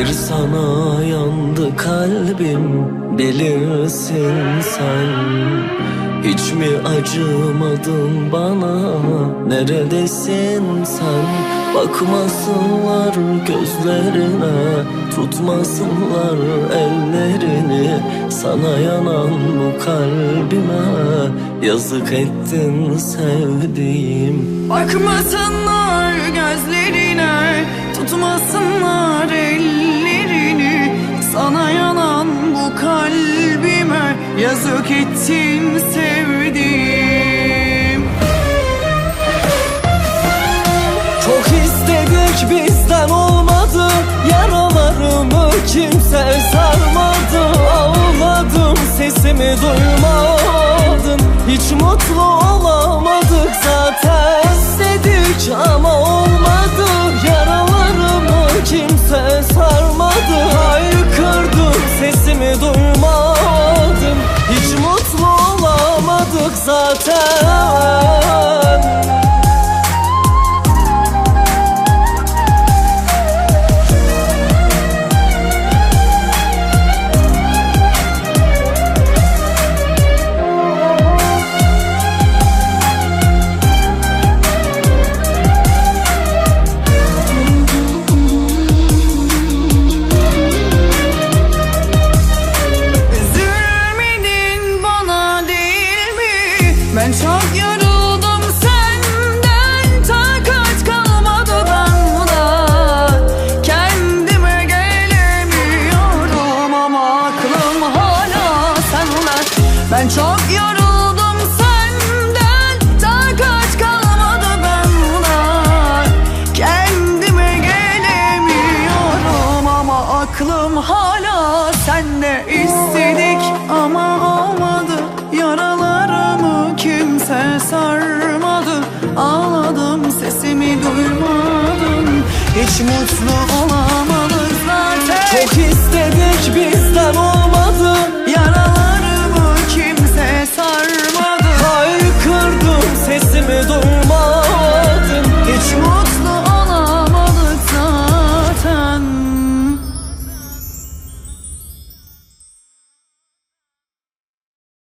Bir sana yandı kalbim, bilirsin sen. Hiç mi acımadın bana, neredesin sen? Bakmasınlar gözlerine, tutmasınlar ellerini. Sana yanan bu kalbime yazık ettin sevdiğim. Bakmasınlar gözlerine, tutmasınlar ellerini. Sana yanan bu kalbime yazık ettim sevdiğim. Çok istedik bizden olmadı, yaralarımı kimse sarmadı. Ağladım sesimi duymadın, hiç mutlu olamadık zaten. İstedik ama olmadı, yaralarımı kimse sarmadı. Haykırdım sesimi duymadın, hiç mutlu olamadık zaten. Ben çok yoruldum senden, takat kalmadı bana. Kendime gelemiyorum ama aklım hala sende. Ben çok yoruldum senden, takat kalmadı bana. Kendime gelemiyorum ama aklım hala sende. İstedik ama olmadı, yaralarımı kimse sarmadı. Ağladım sesimi duymadın, hiç mutlu olamadım.